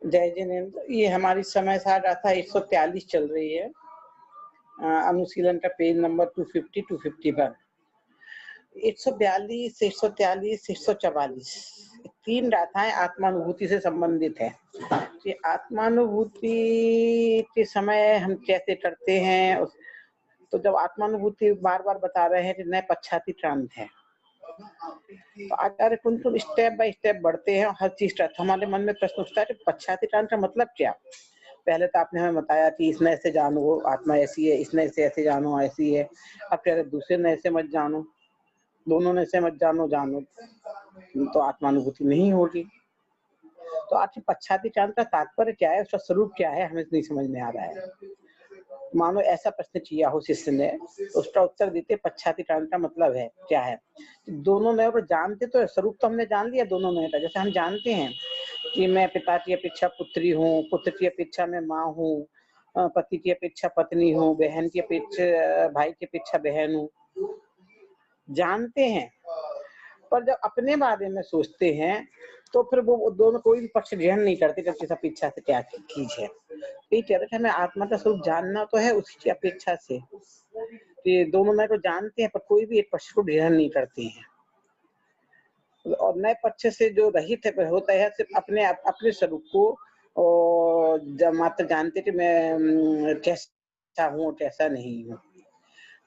जय जिनेन्द्र, ये हमारी समय सारणी 143 चल रही है। अनुशीलन का पेज नंबर 250 251। 142, 143, 144 तीन गाथाएं आत्मानुभूति से संबंधित है कि आत्मानुभूति के समय हम कैसे करते हैं। तो जब आत्मानुभूति बार बार बता रहे हैं कि नए पश्चाती क्रांत है, तो आचार्य कुंतल स्टेप बाय स्टेप बढ़ते हैं। हर चीज का हमारे मन में प्रश्न उठता है कि पश्चाती क्रांत का मतलब क्या। पहले तो आपने हमें बताया कि इस नए से जानो आत्मा ऐसी है, इस नए से ऐसे जानो ऐसी है। अब कह रहे दूसरे नए से मत जानो, दोनों नए से मत जानो तो आत्मानुभूति नहीं होगी। तो आखिर पश्चाती क्रांत का तात्पर्य क्या है, उसका स्वरूप क्या है, हमें नहीं समझ में आ रहा है। मानो ऐसा प्रश्न किया हो शिष्य ने, उसका उत्तर देते पश्चाती क्रांत का मतलब है क्या है। दोनों नए को जानते तो स्वरूप तो हमने जान लिया दोनों नए का। जैसे हम जानते हैं कि मैं पिता की अपेक्षा पुत्री हूँ, पुत्र की अपेक्षा मैं माँ हूँ, पति की अपेक्षा पत्नी हूँ, बहन की अपेक्षा भाई की अपेक्षा बहन हूँ, जानते हैं। पर जब अपने बारे में सोचते हैं तो फिर वो दोनों कोई भी पक्ष ग्रहण नहीं करते कि किस अपेक्षा से क्या चीज है। ये कह रहे थे हमें आत्मा का स्वरूप जानना तो है उसकी अपेक्षा से कि दोनों नए को जानते हैं पर कोई भी एक पक्ष को ग्रहण नहीं करते हैं। और नए पक्ष से जो रहित होता है सिर्फ अपने स्वरूप को और जब मात्र जानते कि मैं कैसा हूँ कैसा नहीं हूँ।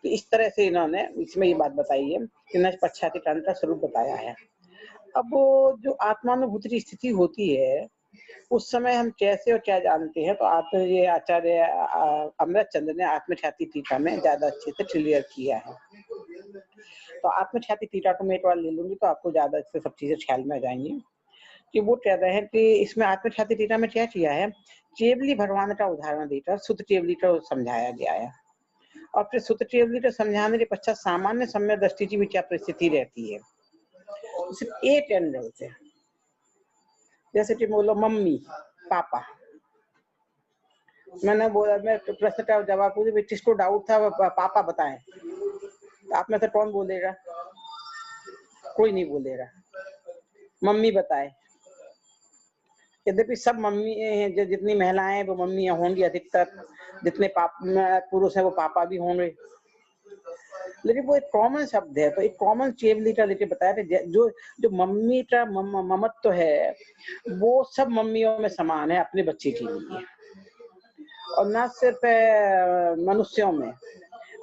तो इस तरह से इन्होंने इसमें ये बात बताई है कि नए पश्चाती क्रांत का स्वरूप बताया है। अब जो आत्मानुभूति की स्थिति होती है उस समय हम कैसे और क्या जानते हैं, तो आप ये आचार्य अमृत चंद्र ने आत्मख्याति टीका में ज्यादा अच्छे से क्लियर किया है। तो आत्मख्याति टीका को मैं एक बार ले लूंगी तो आपको ज्यादा अच्छे सब चीजें ख्याल में आ जाएंगी कि वो कह रहे हैं कि इसमें आत्मख्याति टीका में क्या किया है, केवली भगवान का उदाहरण देकर सुत केवली को समझाया गया है। और फिर सुत केवली को समझाने के पश्चात सामान्य सम्यक दृष्टि की भी क्या परिस्थिति रहती है, सिर्फ एक एंगल से। जैसे कि बोलो मम्मी पापा, मैंने बोला मैं प्रश्न का जवाब पूछे किसको डाउट था पापा बताएं, तो आप में से कौन बोलेगा, कोई नहीं बोलेगा। मम्मी बताए, यद्यपि सब मम्मी हैं, जो जितनी महिलाएं हैं वो मम्मी होंगी अधिकतर, जितने पुरुष हैं वो पापा भी होंगे, लेकिन वो एक कॉमन शब्द है। तो एक कॉमन केवली का लेके बताया कि जो मम्मी का ममत्व है वो सब मम्मियों में समान है अपने बच्चे के लिए, और न सिर्फ मनुष्यों में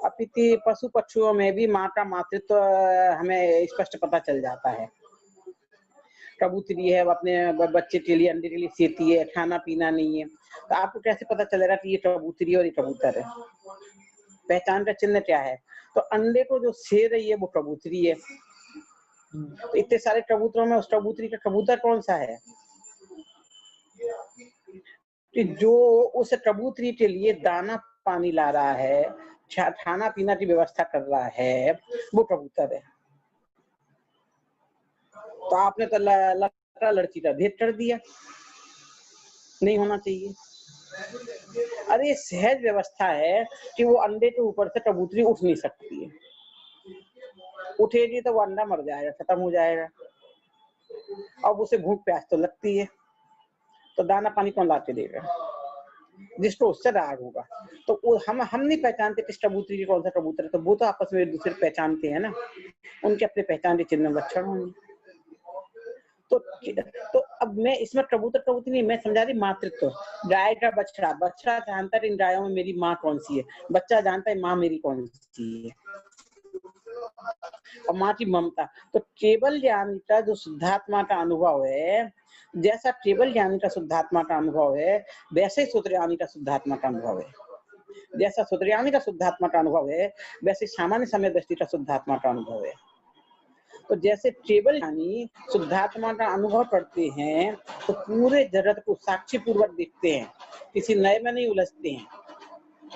अपितु पशु पक्षियों में भी माँ का मातृत्व हमें स्पष्ट पता चल जाता है। कबूतरी है वो अपने बच्चे के लिए अंडे के लिए सेती है, खाना पीना नहीं है, तो आपको कैसे पता चलेगा कि ये कबूतरी और ये कबूतर है। पहचान का चिन्ह क्या है, तो अंडे को जो से रही है वो कबूतरी है। तो इतने सारे कबूतरों में उस कबूतरी का कबूतर कौन सा है, कि जो उस कबूतरी के लिए दाना पानी ला रहा है, खाना पीना की व्यवस्था कर रहा है, वो कबूतर है। तो आपने तो लड़का लड़की का भेद कर दिया, नहीं होना चाहिए। अरे सहज व्यवस्था है कि वो अंडे के ऊपर से कबूतरी उठ नहीं सकती है, उठेगी तो वो अंडा मर जाएगा, खत्म हो जाएगा। अब उसे भूख प्यास तो लगती है, तो दाना पानी कौन ला के देगा, जिसको उससे राग होगा। तो वो हम नहीं पहचानते किस कबूतरी की कौन सा कबूतर है, तो वो तो आपस में एक दूसरे को पहचानते हैं ना, उनके अपने पहचान के चिन्ह लक्षण होंगे। तो अब मैं इसमें कबूतर कबूतरी नहीं, मैं समझा रही मातृत्व। गाय का बछड़ा, बछड़ा जानता है इन गायों में मेरी माँ कौन सी है, बच्चा जानता है माँ मेरी कौन सी है, और माँ की ममता। तो केवल ज्ञान का जो शुद्धात्मा का अनुभव है, जैसा केवल ज्ञानी का शुद्धात्मा का अनुभव है वैसे ही सूत्रयामी का शुद्धात्मा का अनुभव है। जैसा सूत्रयामी का शुद्धात्मा का अनुभव है वैसे सामान्य समय दृष्टि का शुद्धात्मा का अनुभव है। तो जैसे केवल ज्ञानी शुद्धात्मा का अनुभव करते हैं तो पूरे जगत को साक्षी पूर्वक देखते हैं, किसी नए में नहीं उलझते हैं,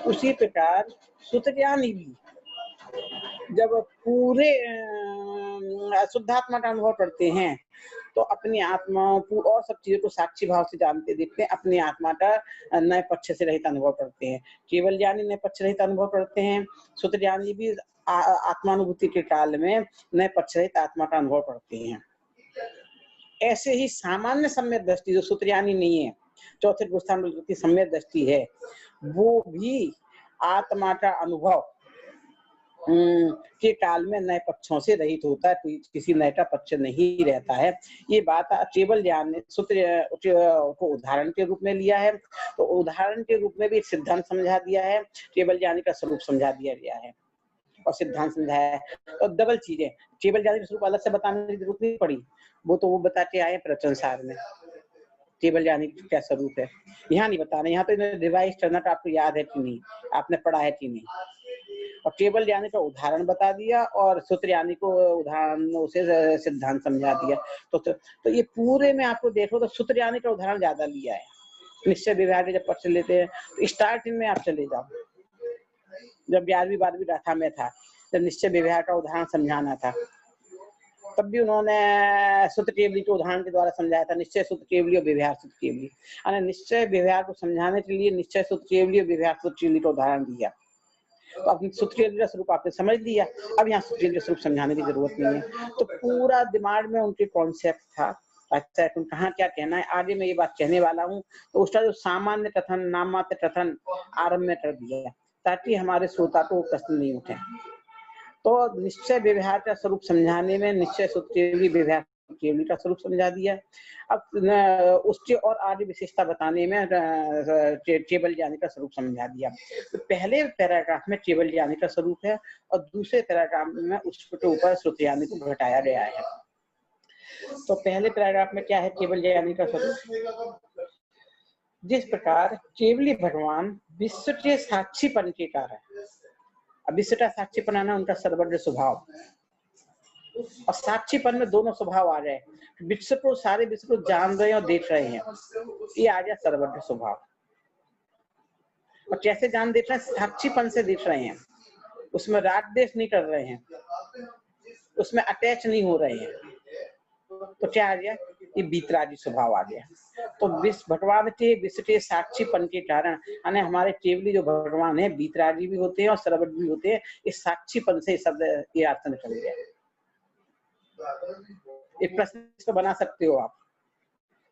उसी प्रकार सूत्रयामी भी जब पूरे शुद्धात्मा का अनुभव करते हैं तो अपनी आत्मा और सब चीजों को साक्षी भाव से जानते देखते हैं, अपनी आत्मा का नए पक्ष से रहित अनुभव करते हैं। केवल ज्ञानी नए पक्ष रहित अनुभव करते हैं, सूत्र ज्ञानी भी आत्मानुभूति के काल में नए पक्ष रहित आत्मा का अनुभव करते हैं। ऐसे ही सामान्य सम्यक दृष्टि जो सूत्र ज्ञानी नहीं है, चौथे गुस्थान में जो सम्यक दृष्टि है वो भी आत्मा का अनुभव के काल में नए पक्षों से रहित होता है, किसी नए का पक्ष नहीं रहता है। ये बात केवल ज्ञान ने सूत्र को उदाहरण के रूप में लिया है, तो उदाहरण के रूप में भी एक सिद्धांत समझा दिया है, केवल ज्ञानी का स्वरूप समझा दिया गया है और सिद्धांत समझाया है। और डबल चीजें, केवल ज्ञानी का स्वरूप अलग से बताने की जरूरत नहीं पड़ी, वो तो वो बताते आए प्रवचन सार में केवल ज्ञानी क्या स्वरूप है। यहाँ नहीं बता रहे, यहाँ तो रिवाइज करना तो आपको याद है कि नहीं, आपने पढ़ा है कि नहीं। और केवल ज्ञानी का उदाहरण बता दिया और सूत्र ज्ञानी को उदाहरणों से सिद्धांत समझा दिया। तो ये पूरे में आपको देखो तो सूत्र ज्ञानी का उदाहरण ज्यादा लिया है। निश्चय व्यवहार के जब पक्ष लेते हैं तो स्टार्टिंग में आप चले जाओ, जब 11वीं 12वीं गाथा में था, जब निश्चय व्यवहार का उदाहरण समझाना था, तब भी उन्होंने सूत्र केवली के उदाहरण के द्वारा समझाया था, निश्चय सूत्र केवली और व्यवहार सूत्र केवली। निश्चय व्यवहार को समझाने के लिए निश्चय सूत्र केवली और व्यवहार सूत्र केवली का उदाहरण दिया। तो अपने सूत्र केवली का स्वरूप आपने समझ लिया, अब यहाँ सूत्र केवली का स्वरूप समझाने की जरूरत नहीं है। तो पूरा दिमाग में उनके कॉन्सेप्ट था, अच्छा तुम कहाँ क्या कहना है, आगे मैं ये बात कहने वाला हूँ। तो उसका जो सामान्य कथन, नाम मात्र कथन आरंभ में कर दिया ताकि हमारे श्रोता को कष्ट नहीं उठे। तो निश्चय व्यवहार का स्वरूप समझाने में निश्चय सूत्र केवली व्यवहार केवली का स्वरूप समझा दिया। अब उसके और आगे विशेषता बताने में केवल ज्ञानी का स्वरूप समझा दिया। तो पहले पैराग्राफ में केवल ज्ञानी का स्वरूप है और दूसरे पैराग्राफ में उसके ऊपर श्रुति ज्ञानी को घटाया गया है। तो पहले पैराग्राफ में क्या है, केवल ज्ञानी का स्वरूप। जिस प्रकार केवली भगवान विश्व के साक्षीपन के कारण, अब विश्व का साक्षीपन आना उनका सर्वज्ञ स्वभाव, और साक्षीपन में दोनों स्वभाव आ गए, विश्व को सारे विश्व को जान रहे हैं और देख रहे हैं, ये आ गया सर्वज्ञ स्वभाव। और कैसे जान देख रहे हैं, साक्षीपन से देख रहे हैं, उसमें राग देश नहीं कर रहे हैं, उसमें अटैच नहीं हो रहे हैं। तो क्या आ गया, ये बीतरागी स्वभाव आ गया। तो भगवान के विश्व के साक्षीपन के कारण यानी हमारे केवली जो भगवान है बीतरागी भी होते हैं और सर्वज्ञ भी होते हैं। इस साक्षीपन से शब्द ये अर्थ निकल गया। एक प्रश्न इसको बना सकते हो आप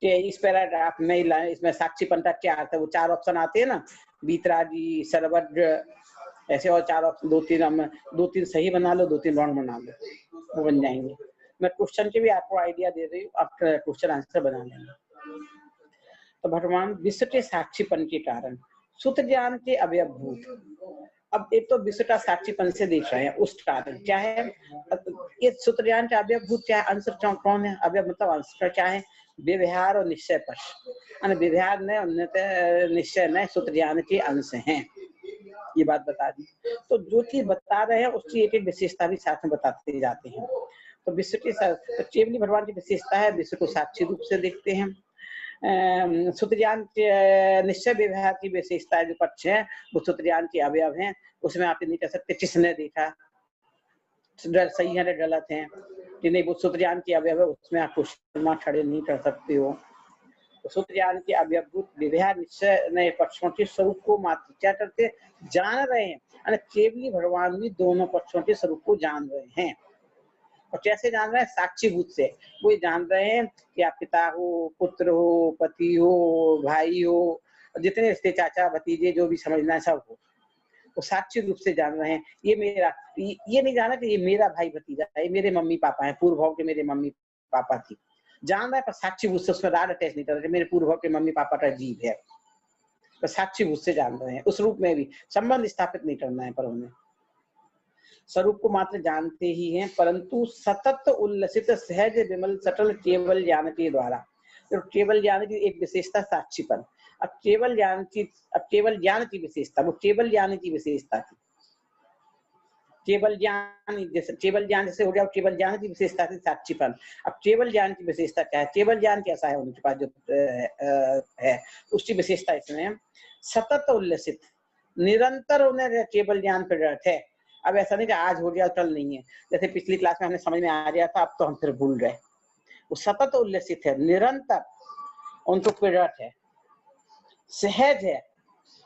कि इस पैराग्राफ में इसमें साक्षीपन का क्या अर्थ है। वो 4 ऑप्शन आते हैं ना, बीतरागी, सर्वज्ञ, ऐसे और 4 ऑप्शन, 2-3 सही बना लो, 2-3 रॉन्ग बना लो, वो बन जाएंगे। मैं क्वेश्चन के भी आपको आइडिया दे रही हूँ, आप क्वेश्चन आंसर बना लेंगे। तो भगवान विश्व के साक्षीपन के कारण सूत्र ज्ञान के अवयवभूत। अब एक तो विश्व का साक्षीपन से देख रहे हैं, उस कारण क्या है, ये सूत्र ज्ञान के अवयवभूत क्या है, अंश कौन है, अवयव मतलब अंश का क्या है, व्यवहार और निश्चय पक्ष। व्यवहार ने निश्चय ने सूत्र ज्ञान के अंश हैं, ये बात बता दी। तो जो चीज बता रहे हैं उसकी एक एक विशेषता भी साथ में बताते जाते हैं। तो विश्व के तो केवली भगवान की विशेषता है, विश्व को साक्षी रूप से देखते हैं। सूत्र ज्ञान के निश्चय व्यवहार की विशेषता जो पक्ष है वो सूत्र ज्ञान के अवयव हैं, उसमें आप नहीं कह सकते किसने देखा, सही है गलत है कि नहीं, वो सूत्र ज्ञान के अवयव है, उसमें आप क्वेश्चन खड़े नहीं कर सकते हो। तो सूत्र ज्ञान के अवयवभूत व्यवहार निश्चय नए पक्षों के स्वरूप को मात्र क्या करते, जान रहे हैं। केवली भगवान भी दोनों पक्षों के स्वरूप को जान रहे हैं। और कैसे जान रहे हैं, साक्षीभूत से। वो जान रहे हैं कि आप पिता हो, पुत्र हो, पति हो, भाई हो, जितने रिश्ते, चाचा भतीजे, जो भी समझना है सब हो, वो साक्षी रूप से जान रहे हैं। ये मेरा, ये नहीं जाना कि ये मेरा भाई भतीजा है, ये मेरे मम्मी पापा है, पूर्व भाव के मेरे मम्मी पापा थी, जान रहा है, पर साक्षीभूत से उसमें राग अटैच नहीं कर रहे, मेरे पूर्व भाव के मम्मी पापा का जीव है, तो साक्षीभूत से जान रहे हैं। उस रूप में भी संबंध स्थापित नहीं करना है, पर उन्हें स्वरूप को मात्र जानते ही हैं, परंतु सतत उल्लसित सहज विमल सटल केवल ज्ञान के द्वारा। तो केवल ज्ञान की एक विशेषता साक्षीपन। अब केवल ज्ञान की विशेषता, वो केवल ज्ञान की विशेषता थी। केवल ज्ञान जैसे हो गया, केवल ज्ञान की विशेषता थी साक्षीपन। अब केवल ज्ञान की विशेषता क्या है, केवल ज्ञान कैसा है उनके पास जो है, उसकी विशेषता इसमें सतत उल्लसित, निरंतर उन्हें केवल ज्ञान प्रेरक है। अब ऐसा नहीं कि आज हो गया कल नहीं है, जैसे पिछली क्लास में हमने समझ में आ गया था, अब तो हम फिर भूल गए। वो सतत उल्लसित है, निरंतर उनको प्रेरक है, सहज है।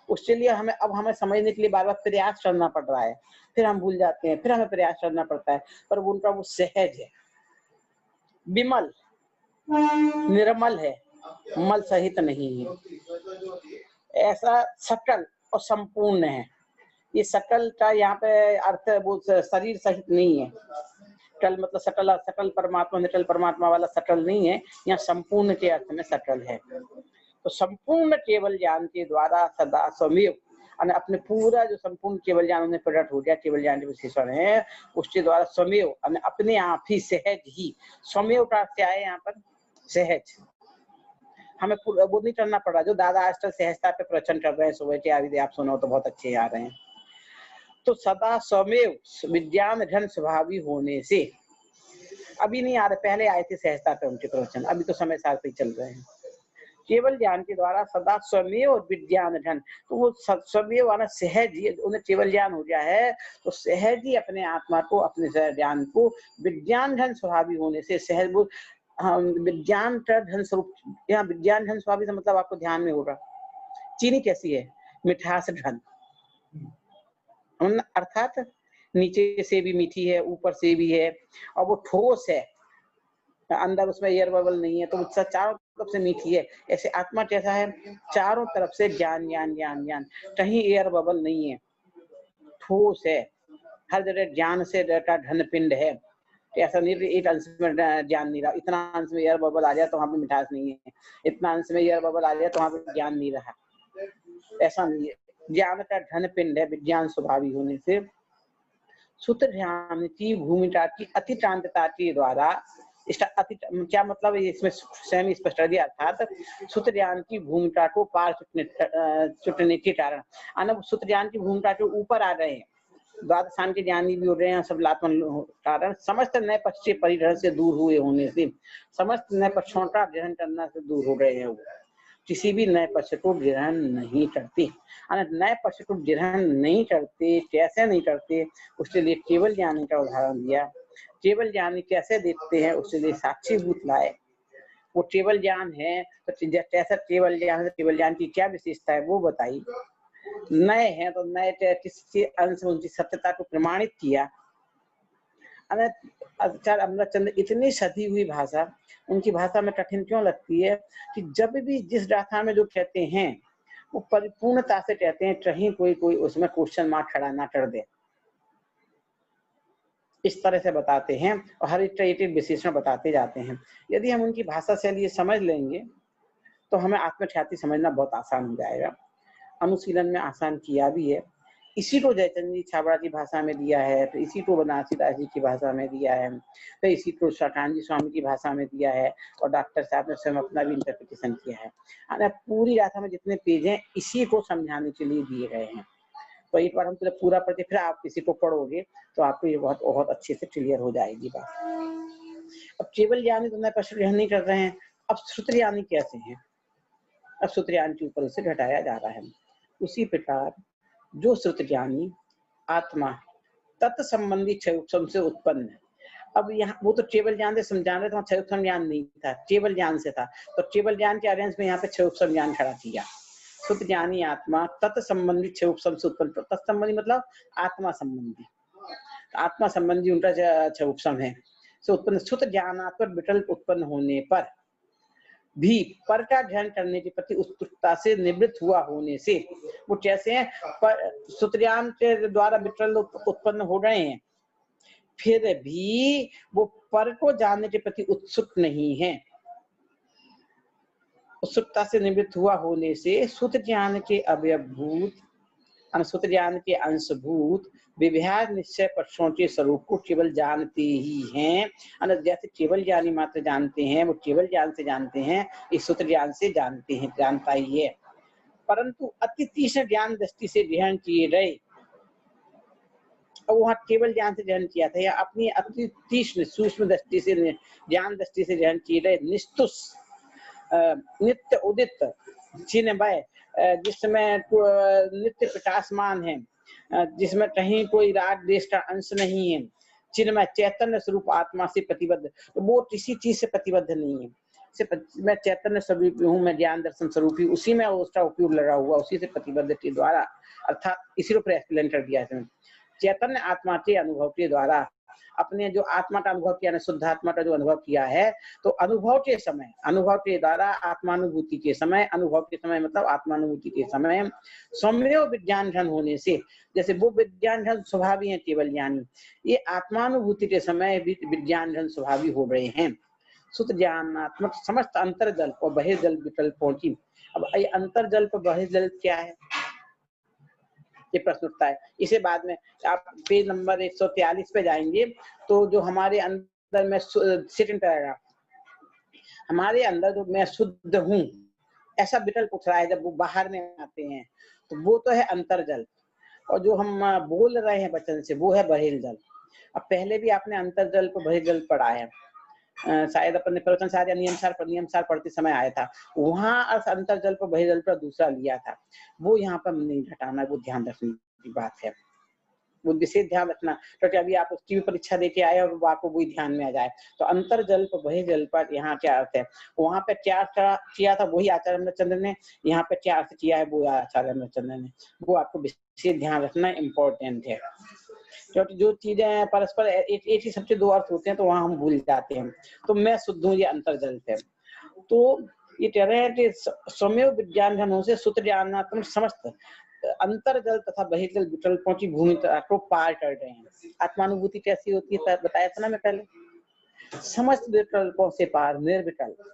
उसके लिए हमें समझने के लिए बार बार प्रयास करना पड़ रहा है, फिर हम भूल जाते हैं, फिर हमें प्रयास करना पड़ता है, पर उनका वो सहज है, विमल, निर्मल है, मल सहित नहीं है, ऐसा सकल और संपूर्ण है। ये सकल का यहाँ पे अर्थ वो शरीर सहित नहीं है। सकल मतलब सकल, सकल परमात्मा, निकल परमात्मा वाला सकल नहीं है, यहाँ संपूर्ण के अर्थ में सकल है। तो संपूर्ण केवल ज्ञान के द्वारा सदा स्वमेव, अपने पूरा जो संपूर्ण केवल ज्ञान उन्हें प्रकट हो गया, केवल ज्ञान के विशेषण है, उसके द्वारा स्वमेव अपने आप ही सहज ही, स्वमेव का अर्थ क्या है यहाँ पर? सहज। हमें वो नहीं करना पड़ रहा, जो दादा आजकल सहजता पे प्रवचन कर रहे हैं सुबह के, यदि आप सुनो तो बहुत अच्छे आ रहे हैं। तो सदा स्वमेव विज्ञान घन स्वभावी होने से, अभी नहीं आ रहे, पहले आए थे सहजता पे उनके प्रवचन, अभी तो समय साल पे चल रहे हैं। केवल ज्ञान के द्वारा सदा स्वमेव विज्ञान घन, तो वो स्वमेव वाला सहज ही, उन्हें केवल ज्ञान हो गया है तो सहज ही अपने आत्मा को, अपने ज्ञान को विज्ञान घन स्वभावी होने से सहज वो विज्ञान का धन स्वरूप। यहाँ विज्ञान धन स्वभावी का मतलब आपको ध्यान में होगा, चीनी कैसी है? मिठास घन, अर्थात नीचे से भी मीठी है, ऊपर से भी है, और वो ठोस है, अंदर उसमें एयर बबल नहीं है, तो चारों तरफ से मीठी है। ऐसे आत्मा कैसा है? चारों तरफ से ज्ञान ज्ञान ज्ञान ज्ञान, कहीं एयर बबल नहीं है, ठोस है, हर जगह ज्ञान से घन पिंड है। ऐसा नहीं एक अंश में ज्ञान नहीं रहा, इतना अंश में एयर बबल आ जाए तो वहां पे मिठास नहीं है, इतना अंश में एयर बबल आ जाए तो वहां पे ज्ञान नहीं रहा, ऐसा नहीं है। ज्ञान का घन पिंड है, विज्ञान स्वभावी होने से सूत्र ध्यान की भूमिका की अतिक्रांतता के द्वारा, इसका अति क्या मतलब है इसमें स्वयं स्पष्ट कर दिया, अर्थात सूत्र ज्ञान की भूमिका को पार चुटने के कारण, सूत्र ज्ञान की भूमिका के ऊपर आ गए हैं, द्वादशान के ज्ञानी भी हो रहे हैं, सब लात्मन कारण समस्त नए पक्ष के परिग्रह से दूर हुए होने से, समस्त नए पक्षों का ग्रहण करना से दूर हो गए हैं, वो किसी भी नए पक्ष को ग्रहण नहीं करते। नए पक्ष को ग्रहण नहीं करते, कैसे नहीं करते, उसके लिए केवल ज्ञानी का उदाहरण दिया। केवल ज्ञानी कैसे देखते हैं, उसके लिए साक्षीभूत लाए। वो केवल ज्ञान है तो कैसा केवल ज्ञान है, केवल ज्ञान की क्या विशेषता है वो बताई। नए हैं तो नए किसी अंश में उनकी सत्यता को प्रमाणित किया। आचार्य अमृतचंद्र इतनी सधी हुई भाषा, उनकी भाषा में कठिन क्यों लगती है कि जब भी जिस गाथा में जो कहते हैं वो परिपूर्णता से कहते हैं, कहीं कोई उसमें क्वेश्चन मार्क खड़ा ना कर दे, इस तरह से बताते हैं और हर एक विशेषण बताते जाते हैं। यदि हम उनकी भाषा शैली समझ लेंगे तो हमें आत्मख्याति समझना बहुत आसान हो जाएगा। अनुशीलन में आसान किया भी है। इसी को जयचंद जी छाबड़ा की भाषा में दिया है, तो इसी को बनारसी दास जी की भाषा में दिया है, तो इसी को शतानंद स्वामी की भाषा में दिया है, और डॉक्टर साहब ने स्वयं अपना भी इंटरप्रिटेशन किया है। पूरी गाथा में जितने पेज हैं इसी को समझाने के लिए दिए गए हैं। तो एक बार हम पूरा पढ़ते फिर आप किसी को पढ़ोगे तो आपको ये बहुत बहुत अच्छे से क्लियर हो जाएगी बात। अब केवल ज्ञानी तो प्रश्न ग्रहण नहीं कर रहे हैं, अब श्रुत ज्ञानी कैसे हैं? अब श्रुत ज्ञान के ऊपर उसे घटाया जा रहा है। उसी प्रकार जो श्रुत ज्ञानी आत्मा तत्संबंधी क्षयोक्षम से उत्पन्न है। अब यहाँ वो तो केवल ज्ञान से समझा रहे थे, क्षयोक्षम ज्ञान नहीं था, केवल ज्ञान से था, तो केवल ज्ञान के अरेंज में यहाँ पे क्षयोक्षम ज्ञान खड़ा किया। शुद्ध ज्ञानी आत्मा तत्संबंधी क्षयोक्षम से उत्पन्न, तत्संबंधी मतलब आत्मा संबंधी, आत्मा संबंधी उनका क्षयोक्षम है से उत्पन्न। शुद्ध ज्ञानात्मक विकल्प उत्पन्न होने पर भी पर का ध्यान करने के प्रति उत्सुकता से निवृत्त हुआ होने से, वो कैसे हैं? सूत्रज्ञान के द्वारा विकल्प उत्पन्न हो रहे हैं, फिर भी वो पर को जानने के प्रति उत्सुक नहीं है। उत्सुकता से निवृत्त हुआ होने से सूत्र ज्ञान के अवयवभूत, अनुसूत्र ज्ञान के अंशभूत विभ्यास निश्चय पक्षों के स्वरूप को केवल जानते ही हैं। जैसे केवल ज्ञानी मात्र जानते हैं, वो केवल ज्ञान से जानते हैं, इस सूत्र ज्ञान से जानते हैं, जानता ही है। परंतु अति तीक्ष्ण ज्ञान दृष्टि से ग्रहण किए गए, वहां केवल ज्ञान से ग्रहण किया था, या अपनी अति तीक्ष्ण सूक्ष्म दृष्टि से ज्ञान दृष्टि से ग्रहण किए गए निस्तुष नित्य उदित चिन्मय, जिसमें नित्य प्रकाशमान है, जिसमें कहीं कोई राग देश का अंश नहीं है, चिन्मय चैतन्य स्वरूप आत्मा से प्रतिबद्ध, वो किसी चीज से प्रतिबद्ध नहीं है। मैं चैतन्य स्वरूप हूँ, मैं ज्ञान दर्शन स्वरूप ही, उसी में उसका उपयोग लगा हुआ, उसी से प्रतिबद्ध के द्वारा, अर्थात इसी को एक्सप्लेन कर दिया है। चैतन्य आत्मा के अनुभव के द्वारा अपने जो आत्मा का अनुभव किया, शुद्ध आत्मा का जो अनुभव किया है, तो अनुभव के समय, अनुभव के द्वारा आत्मानुभूति के समय, अनुभव के समय मतलब आत्मानुभूति के समय सौम्य विज्ञान घन होने से, जैसे वो विज्ञान घन स्वभावी है केवल ज्ञानी, ये आत्मानुभूति के समय भी विज्ञान घन स्वभावी हो रहे हैं। सुत ज्ञानात्मक समस्त अंतर्जल और बहिर्जल विकल पहुंची। अब ये अंतर्जल पर बहिर्जल क्या है, ये प्रश्न उठता है। इसे बाद में आप पेज नंबर 143 पे जाएंगे तो जो हमारे अंदर में सेकंड पैराग्राफ, हमारे अंदर जो मैं शुद्ध हूँ ऐसा विकल्प उठ रहा है, जब वो बाहर में आते हैं तो वो तो है अंतर्जल, और जो हम बोल रहे हैं वचन से वो है बहिर्जल। अब पहले भी आपने अंतर्जल पर बहिर्जल पढ़ा है, शायद अपन ने प्रवचन सार या नियम सार पढ़ते समय आया था, वहां अंतर्जल पर बहिर्जल पर दूसरा लिया था, वो यहाँ पर नहीं घटाना, वो ध्यान रखने की बात है, वो विशेष ध्यान रखना, क्योंकि अभी आप उसकी भी परीक्षा देके आए और आपको वही ध्यान में आ जाए। तो अंतर्जल पर बहिर्जल पर यहाँ क्या अर्थ है, वहां पे क्या किया था वही आचार्य रामचंद्र ने, यहाँ पे क्या अर्थ किया है वो आचार्य रामचंद्र ने, वो आपको विशेष ध्यान रखना इम्पोर्टेंट है। क्योंकि जो चीजें परस्पर एक ही सबसे दो अर्थ होते हैं तो वहां हम भूल जाते हैं। तो मैं शुद्ध हूँ, ये अंतर्जल है। तो ये कह रहे हैं कि सौम्य विज्ञान घनों से सूत्र ज्ञानात्मक समस्त अंतर्जल तथा बहिर्जल विकल्पों की भूमि को पार कर रहे हैं। आत्मानुभूति कैसी होती है बताया था ना मैं पहले, समस्त विकल्पों से पार, निर्विकल्प।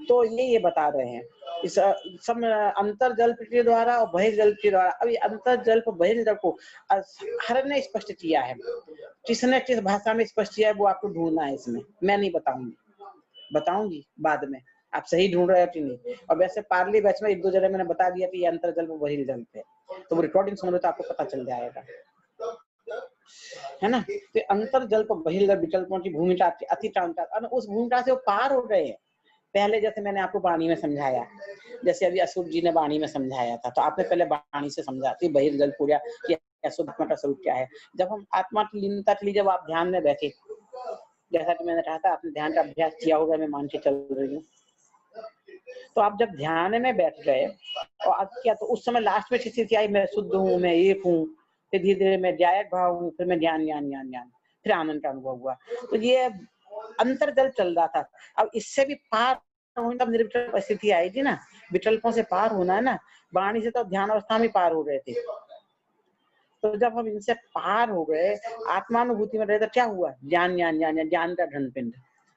तो ये बता रहे हैं इस सब अंतर्जल के द्वारा और बहिर्जल के द्वारा। अभी अंतर्जल को बहिर्जल को हर ने स्पष्ट किया है, किसने किस भाषा में स्पष्ट किया है वो आपको ढूंढना है, इसमें मैं नहीं बताऊंगी बाद में, आप सही ढूंढ रहे हो कि नहीं। और वैसे पार्ली बैच में एक दो जगह मैंने बता दिया कि ये अंतर्जल पर बहिर्जल पे, तो वो रिकॉर्डिंग सुन लो तो आपको पता चल जाएगा, है ना। तो अंतर्जल पर बहिर्जल विकल्पों की भूमिका अति क्रांतिकारी, उस भूमिका से वो पार हो गए हैं। पहले जैसे मैंने आपको वाणी में समझाया, जैसे अभी अशोक जी ने वाणी में समझाया था, तो आपने पहले वाणी से समझा कि बहिर्जल पूजा कि अशुद्ध आत्मा का स्वरूप क्या है। जब हम आत्मा की लीनता के लिए जब आप ध्यान में बैठे, जैसा कि मैंने कहा था आपने ध्यान का अभ्यास किया होगा, मैं मान के चल रही हूँ, तो आप जब ध्यान में बैठ गए और अब क्या, तो उस समय लास्ट में स्थिति आई मैं शुद्ध हूँ, मैं एक हूँ, फिर धीरे धीरे मैं जायक भाव हूँ, फिर मैं ज्ञान ज्ञान ज्ञान ज्ञान, फिर आनंद का अनुभव हुआ। तो ये अंतर्जल चल रहा था। अब इससे भी पार तब निर्विकल्प स्थिति आएगी ना, विकल्पों से पार होना है ना। वाणी से तो ध्यान अवस्था में पार हो गए थे, तो जब हम इनसे पार हो गए, आत्मानुभूति में रहे, तो क्या हुआ, ज्ञान ज्ञान ज्ञान ज्ञान का घन पिंड,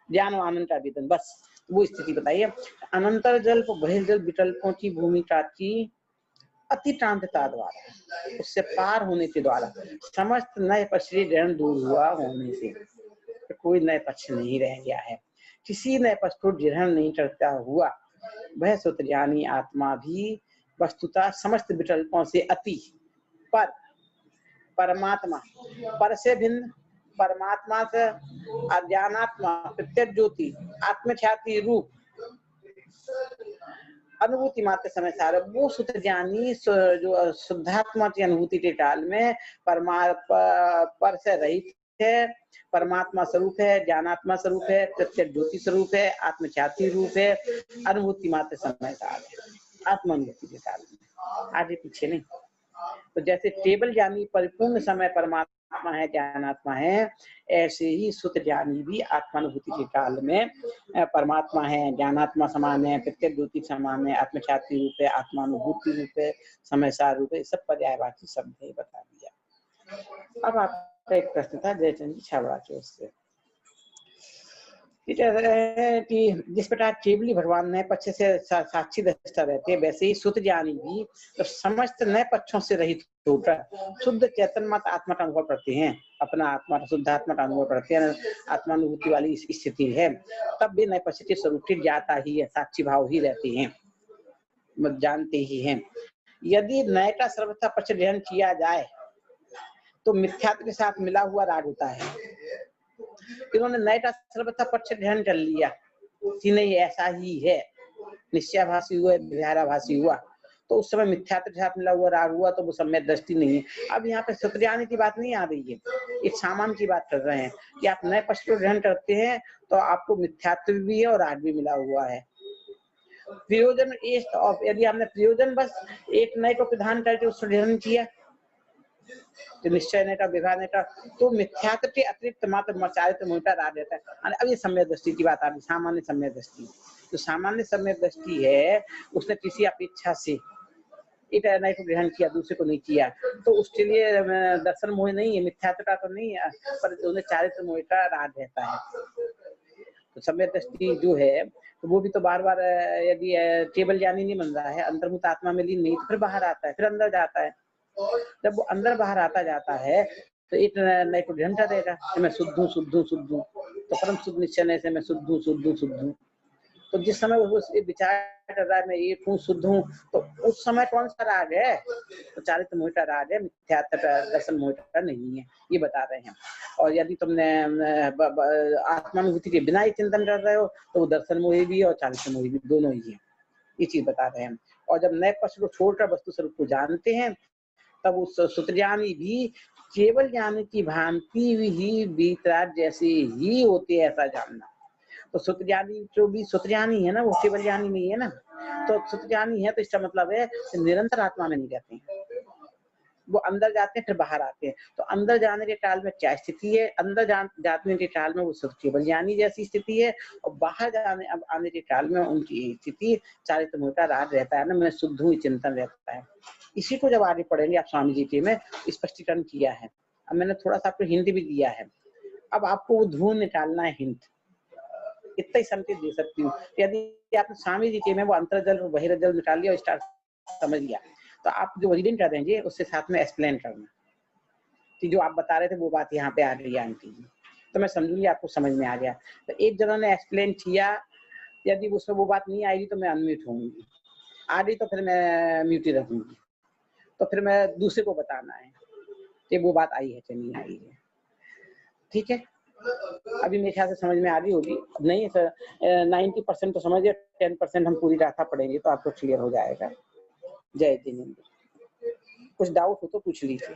ज्ञान और आनंद का वेदन, बस वो स्थिति बताइए। अनंतर्जल को बहिर्जल विकल्पों की भूमिका की अति क्रांतता द्वारा, उससे पार होने के द्वारा समस्त नए पक्ष ग्रहण दूर हुआ होने से, तो कोई नए पक्ष नहीं रह गया है, किसी नए पक्ष को ग्रहण नहीं करता हुआ वह सूत्रज्ञानी आत्मा भी वस्तुतः समस्त विकल्पों से अति पर, परमात्मा पर से भिन्न, परमात्मा से अज्ञानात्मा प्रत्यक्ष ज्योति आत्मख्याति रूप अनुभूति मात्र समय सार, वो सूत्र ज्ञानी जो शुद्धात्मा की अनुभूति के काल में पर से रहित है, परमात्मा स्वरूप है, ज्ञानात्मा स्वरूप है, प्रत्यक्ष ज्योति स्वरूप है, आत्मख्याति रूप है, अनुभूति मात्र समय सार है, आत्मानुभूति के काल में, आगे पीछे नहीं। तो जैसे टेबल ज्ञानी परिपूर्ण समय परमात्मा है, ज्ञानात्मा है, ऐसे ही सुत ज्ञानी भी आत्मानुभूति के काल में परमात्मा है, ज्ञानात्मा समान है, प्रत्यक्ष ज्योति समान है, आत्मख्याति रूप है, आत्मानुभूति रूप है, समय सार रूप है, सब पर्यायवाची शब्द है बता दिया। अब आपका एक प्रश्न था जयचंद जी छाबड़ा की ओर से कि जिस प्रकार केवली भगवान नए पक्ष से साक्षी दृष्टा रहते हैं, वैसे ही सुत ज्ञानी भी तो समस्त नए पक्षों से रहित होकर शुद्ध चैतन्य मत आत्मा का अनुभव करते हैं, अपना आत्मा शुद्ध आत्मा का अनुभव करते हैं, आत्मानुभूति वाली स्थिति है, तब भी नए पक्ष के स्वरूप की ज्ञाता ही है, साक्षी भाव ही रहते हैं, जानते ही हैं। यदि नए का सर्वथा पक्ष ग्रहण किया जाए तो मिथ्यात्व के साथ मिला हुआ राग होता है। इन्होंने नए का सर्वथा पक्ष ग्रहण कर लिया कि नहीं ऐसा ही है, निश्चयाभासी हुआ, विहाराभासी हुआ, तो उस समय मिथ्यात्व के साथ मिला हुआ राग हुआ, तो वो सम्यक दृष्टि नहीं है। अब यहाँ पे सूत्रज्ञानी की बात नहीं आ रही है, एक सामान्य की बात कर रहे हैं कि आप नए पक्ष को ग्रहण करते हैं तो आपको मिथ्यात्व भी है और राग भी मिला हुआ है। प्रयोजन यदि आपने प्रयोजन बस एक नए को प्रधान करके उसको ग्रहण किया तो निश्चय नेटा विभाग नेटा, तो मिथ्यात्व के अतिरिक्त मात्र मचारित मोटा राग रहता है। अब ये सम्यक दृष्टि की बात आ रही, सामान्य सम्यक दृष्टि। तो सामान्य सम्यक दृष्टि है, उसने किसी अपेक्षा से एक नए को ग्रहण किया, दूसरे को नहीं किया, तो उसके लिए दर्शन मोह नहीं है, मिथ्यात्व का तो नहीं है, पर उन्हें चारित्र मोह का राग रहता है। तो सम्यक दृष्टि जो है, तो वो भी तो बार बार यदि केवल ज्ञानी नहीं बन रहा है, अंतर्मुख आत्मा में लीन नहीं, तो फिर बाहर आता है, फिर अंदर जाता है। जब वो अंदर बाहर आता जाता है, तो एक नए को ग्रहण कर देगा कि मैं शुद्ध हूँ, शुद्ध हूँ, शुद्ध हूँ। तो परम शुद्ध निश्चय से मैं शुद्ध हूँ, शुद्ध हूँ, शुद्ध हूँ। तो जिस समय वो विचार कर रहा है मैं एक हूँ, शुद्ध हूँ, तो उस समय कौन सा राग है? तो चारित्र मोह का राग है, मिथ्यात्व दर्शन मोह का नहीं है, ये बता रहे हैं। और यदि तुमने आत्मानुभूति के बिना ही चिंतन कर रहे हो, तो वो दर्शन मोह भी और चारित्र मोह भी दोनों ही है, ये चीज बता रहे हैं। और जब नए पक्ष को छोड़कर वस्तु स्वरूप को जानते हैं, तब उस सुतज्ञानी भी केवल ज्ञान की भांति ही बीतराग जैसे ही होते है, ऐसा जानना। तो सुतज्ञानी जो भी सुतज्ञानी है ना, वो केवल ज्ञानी नहीं है ना। तो सुतज्ञानी है तो इसका मतलब है निरंतर आत्मा में नहीं रहते हैं, वो अंदर जाते हैं फिर बाहर आते हैं। तो अंदर जाने के काल में क्या स्थिति है? अंदर जाने के काल में वो केवल ज्ञानी जैसी स्थिति है, और बाहर जाने अब आने के काल में उनकी स्थिति चारित्र मोह का राग रहता है ना, मैं शुद्ध हूँ चिंतन रहता है। इसी को जब आगे पढ़ेंगे आप, स्वामी जी के में स्पष्टीकरण किया है। अब मैंने थोड़ा सा आपको हिंट भी दिया है, अब आपको वो धुन निकालना है, हिंट इतना ही संकेत दे सकती हूँ। यदि आपने स्वामी जी के में वो अंतर्जल और बहिर्जल निकाल लिया और स्टार समझ लिया, तो आप जो रीडिंग कर देंगे उसके साथ में एक्सप्लेन करना कि जो आप बता रहे थे वो बात यहाँ पे आ गई आंटी जी, तो मैं समझूंगी आपको समझ में आ गया। तो एक जगह ने एक्सप्लेन किया, यदि उसमें वो बात नहीं आएगी तो मैं अनम्यूट होंगी, आ गई तो फिर मैं म्यूट ही रखूंगी। तो फिर मैं दूसरे को बताना है कि वो बात आई है कि नहीं आई है। ठीक है, अभी मेरे ख्याल से समझ में आ रही होगी। नहीं सर, 90% तो समझिए, 10% हम पूरी गाथा पढ़ेंगे तो आपको क्लियर हो जाएगा। जय जिनेंद्र, कुछ डाउट हो तो पूछ लीजिए।